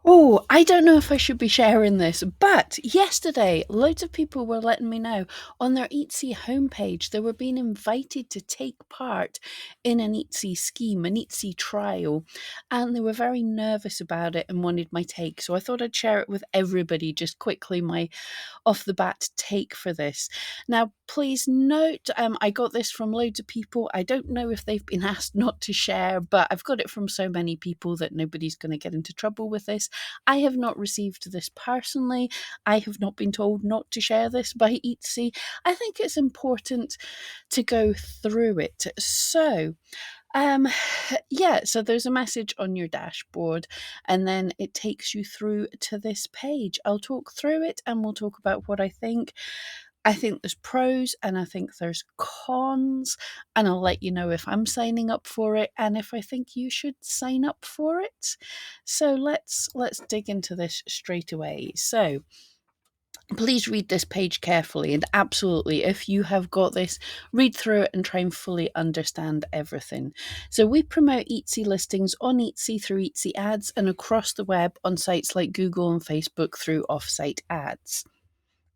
Oh, I don't know if I should be sharing this, but yesterday, loads of people were letting me know on their Etsy homepage they were being invited to take part in an Etsy scheme, an Etsy trial, and they were very nervous about it and wanted my take. So I thought I'd share it with everybody just quickly, my off the bat take for this. Now, please note, I got this from loads of people. I don't know if they've been asked not to share, but I've got it from so many people that nobody's going to get into trouble with this. I have not received this personally. I have not been told not to share this by Etsy. I think it's important to go through it. So, um, yeah, so there's a message on your dashboard, and then it takes you through to this page. I'll talk through it and we'll talk about what I think. I think there's pros and I think there's cons, and I'll let you know if I'm signing up for it and if I think you should sign up for it. So let's dig into this straight away. So please read this page carefully, and absolutely, if you have got this, read through it and try and fully understand everything. So we promote Etsy listings on Etsy through Etsy ads and across the web on sites like Google and Facebook through offsite ads.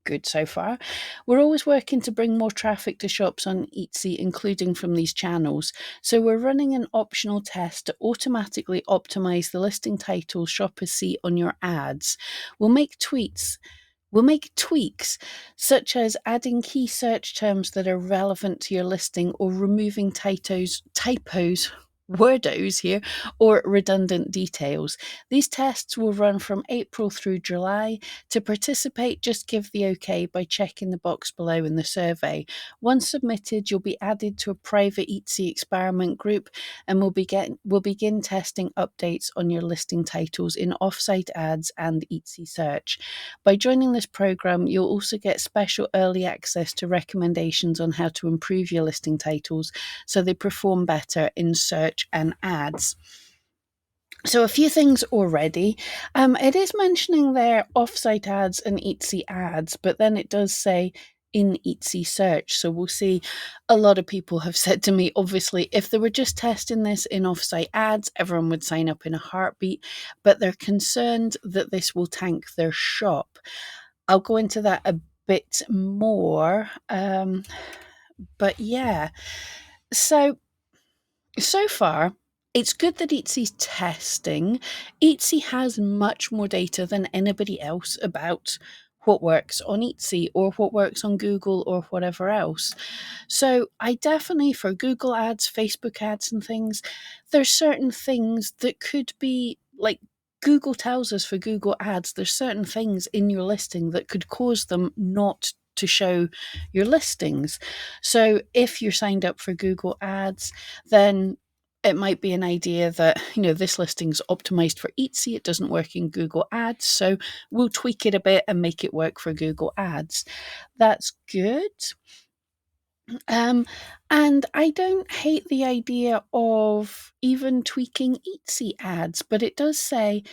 Good so far. We're always working to bring more traffic to shops on Etsy, including from these channels. So we're running an optional test to automatically optimize the listing titles shoppers see on your ads. We'll make tweaks such as adding key search terms that are relevant to your listing or removing typos, wordos here, or redundant details. These tests will run from April through July. To participate, just give the OK by checking the box below in the survey. Once submitted, you'll be added to a private Etsy experiment group, and we'll begin testing updates on your listing titles in offsite ads and Etsy search. By joining this program, you'll also get special early access to recommendations on how to improve your listing titles so they perform better in search and ads. So a few things already. It is mentioning there offsite ads and Etsy ads, but then it does say in Etsy search. So we'll see. A lot of people have said to me, obviously, if they were just testing this in offsite ads, everyone would sign up in a heartbeat, but they're concerned that this will tank their shop. I'll go into that a bit more. But yeah, so far, it's good that Etsy's testing. Etsy has much more data than anybody else about what works on Etsy or what works on Google or whatever else. So I definitely, for Google ads, Facebook ads and things, there's certain things that could be like Google tells us for Google ads, there's certain things in your listing that could cause them not to show your listings. So if you're signed up for Google ads, then it might be an idea that, this listing's optimized for Etsy, it doesn't work in Google ads, so we'll tweak it a bit and make it work for Google ads. That's good. And I don't hate the idea of even tweaking Etsy ads, but it does say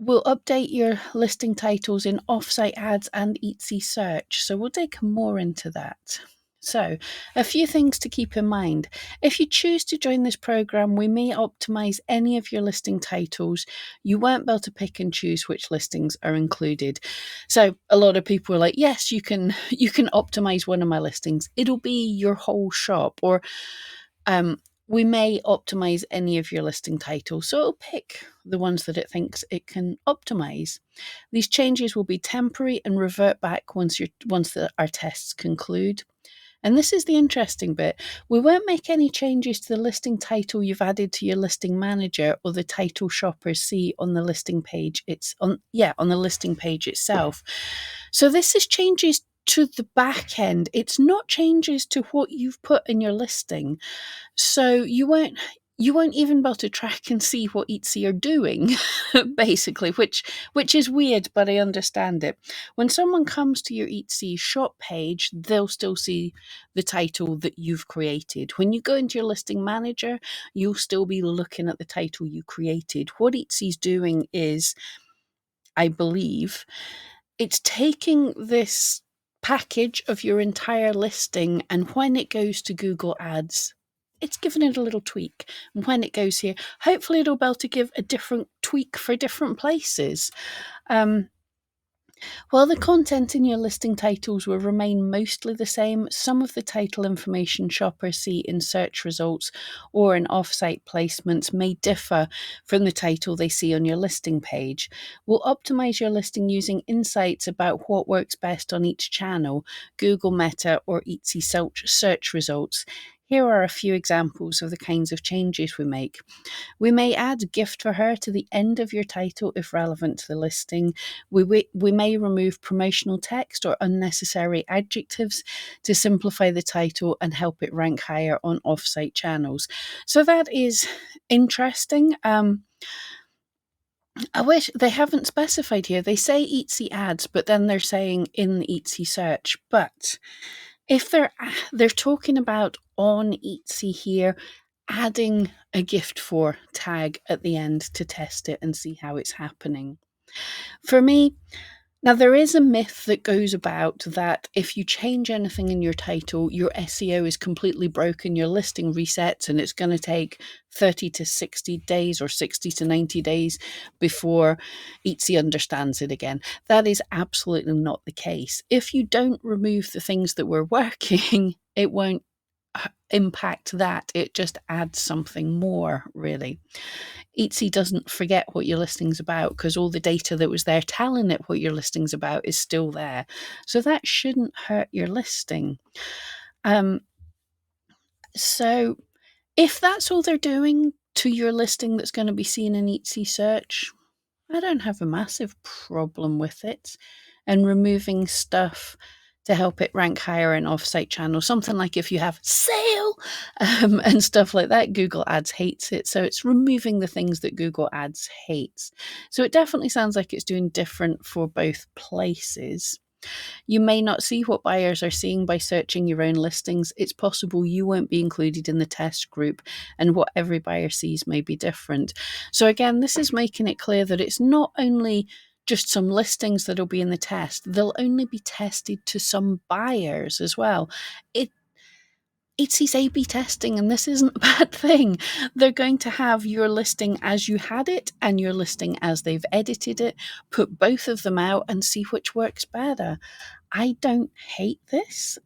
we'll update your listing titles in offsite ads and Etsy search. So we'll dig more into that. So, a few things to keep in mind. If you choose to join this program, we may optimize any of your listing titles. You won't be able to pick and choose which listings are included. So, a lot of people are like, yes, you can optimize one of my listings. It'll be your whole shop, or we may optimize any of your listing titles, so it'll pick the ones that it thinks it can optimize. These changes will be temporary and revert back once our tests conclude. And this is the interesting bit. We won't make any changes to the listing title you've added to your listing manager or the title shoppers see on the listing page. On the listing page itself. So this is changes to the back end. It's not changes to what you've put in your listing. So you won't even be able to track and see what Etsy are doing, basically, which is weird, but I understand it. When someone comes to your Etsy shop page, they'll still see the title that you've created. When you go into your listing manager, you'll still be looking at the title you created. What Etsy's doing is, I believe, it's taking this package of your entire listing, and when it goes to Google Ads, it's given it a little tweak. And when it goes here, hopefully it'll be able to give a different tweak for different places. While the content in your listing titles will remain mostly the same, some of the title information shoppers see in search results or in offsite placements may differ from the title they see on your listing page. We'll optimize your listing using insights about what works best on each channel, Google Meta or Etsy search results. Here are a few examples of the kinds of changes we make. We may add gift for her to the end of your title if relevant to the listing. We may remove promotional text or unnecessary adjectives to simplify the title and help it rank higher on offsite channels. So that is interesting. I wish they haven't specified here. They say Etsy ads, but then they're saying in the Etsy search. But if they're talking about on Etsy here, adding a gift for tag at the end to test it and see how it's happening. For me, now there is a myth that goes about that if you change anything in your title, your SEO is completely broken, your listing resets, and it's going to take 30 to 60 days or 60 to 90 days before Etsy understands it again. That is absolutely not the case. If you don't remove the things that were working, it won't impact that. It just adds something more, really. Etsy doesn't forget what your listing's about because all the data that was there telling it what your listing's about is still there. So that shouldn't hurt your listing. So if that's all they're doing to your listing that's going to be seen in Etsy search, I don't have a massive problem with it. And removing stuff to help it rank higher in offsite channels, something like if you have sale and stuff like that, Google Ads hates it. So it's removing the things that Google Ads hates. So it definitely sounds like it's doing different for both places. You may not see what buyers are seeing by searching your own listings. It's possible you won't be included in the test group, and what every buyer sees may be different. So again, this is making it clear that it's not only just some listings that'll be in the test, they'll only be tested to some buyers as well. Etsy's A/B testing, and this isn't a bad thing. They're going to have your listing as you had it and your listing as they've edited it, put both of them out and see which works better. I don't hate this.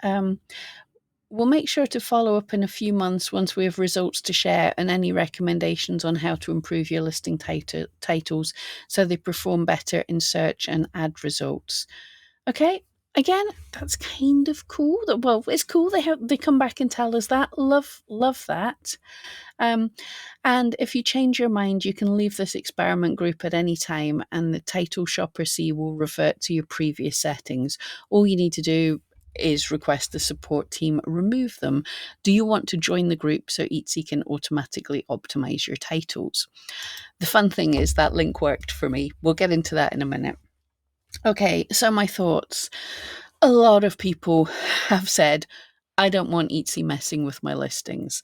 We'll make sure to follow up in a few months once we have results to share and any recommendations on how to improve your listing titles so they perform better in search and ad results. Okay, again, that's kind of cool. Well, it's cool they come back and tell us that. Love that. And if you change your mind, you can leave this experiment group at any time, and the title shopper C will revert to your previous settings. All you need to do is request the support team remove them. Do you want to join the group so Etsy can automatically optimize your titles? The fun thing is that link worked for me. We'll get into that in a minute. Okay, so my thoughts. A lot of people have said, I don't want Etsy messing with my listings.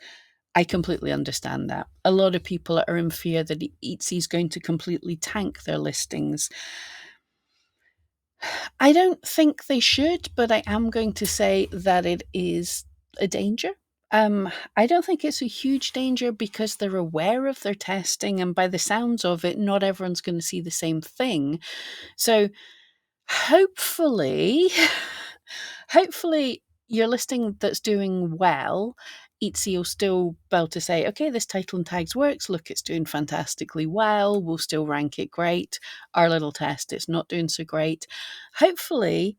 I completely understand that. A lot of people are in fear that Etsy is going to completely tank their listings. I don't think they should, but I am going to say that it is a danger. I don't think it's a huge danger because they're aware of their testing, and by the sounds of it, not everyone's going to see the same thing. So hopefully, hopefully your listing that's doing well, Etsy will still be able to say, okay, this title and tags works. Look, it's doing fantastically well. We'll still rank it great. Our little test, it's not doing so great. Hopefully,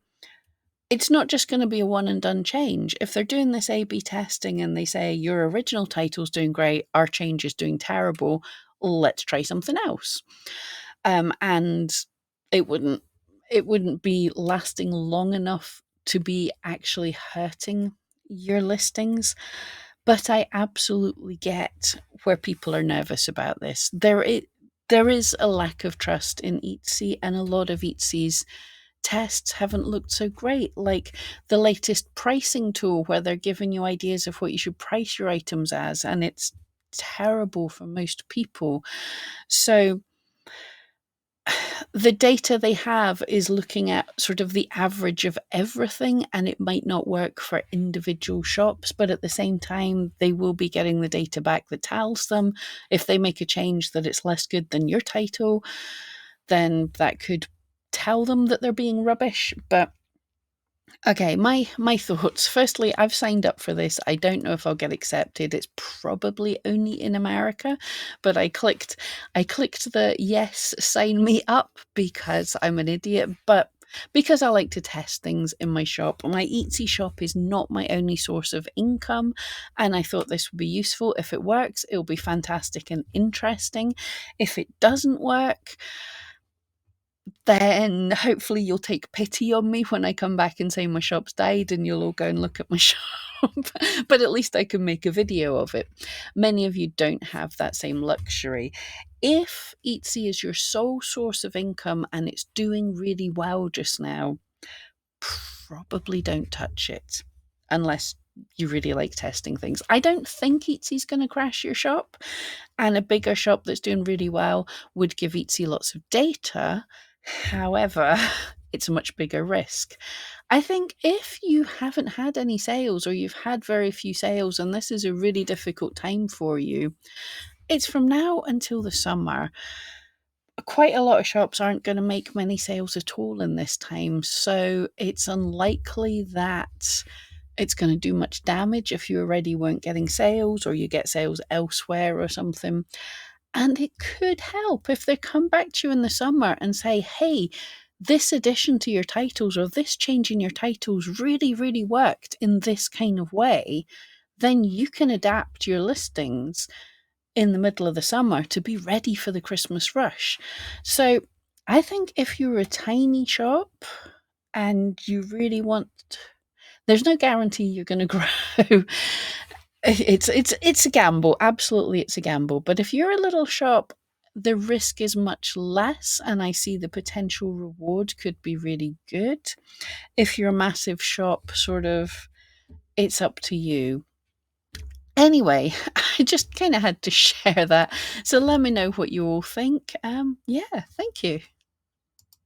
it's not just going to be a one and done change. If they're doing this A/B testing and they say your original title's doing great, our change is doing terrible, let's try something else. And it wouldn't be lasting long enough to be actually hurting your listings. But I absolutely get where people are nervous about this. There is a lack of trust in Etsy, and a lot of Etsy's tests haven't looked so great. Like the latest pricing tool where they're giving you ideas of what you should price your items as, and it's terrible for most people. So the data they have is looking at sort of the average of everything, and it might not work for individual shops, but at the same time, they will be getting the data back that tells them if they make a change that it's less good than your title, then that could tell them that they're being rubbish. But okay, my thoughts. Firstly, I've signed up for this. I don't know if I'll get accepted. It's probably only in America, but I clicked the yes, sign me up because I'm an idiot, but because I like to test things in my shop. My Etsy shop is not my only source of income, and I thought this would be useful. If it works, it'll be fantastic and interesting. If it doesn't work, then hopefully you'll take pity on me when I come back and say my shop's died, and you'll all go and look at my shop. But at least I can make a video of it. Many of you don't have that same luxury. If Etsy is your sole source of income and it's doing really well just now, probably don't touch it unless you really like testing things. I don't think Etsy's going to crash your shop, and a bigger shop that's doing really well would give Etsy lots of data. However, it's a much bigger risk. I think if you haven't had any sales, or you've had very few sales and this is a really difficult time for you, it's from now until the summer. Quite a lot of shops aren't going to make many sales at all in this time, so it's unlikely that it's going to do much damage if you already weren't getting sales or you get sales elsewhere or something. And it could help if they come back to you in the summer and say, hey, this addition to your titles or this change in your titles really, really worked in this kind of way. Then you can adapt your listings in the middle of the summer to be ready for the Christmas rush. So I think if you're a tiny shop and you really want, there's no guarantee you're going to grow. It's a gamble. Absolutely, it's a gamble. But if you're a little shop, the risk is much less, and I see the potential reward could be really good. If you're a massive shop, sort of, it's up to you. Anyway, I just kind of had to share that. So let me know what you all think. Yeah, thank you.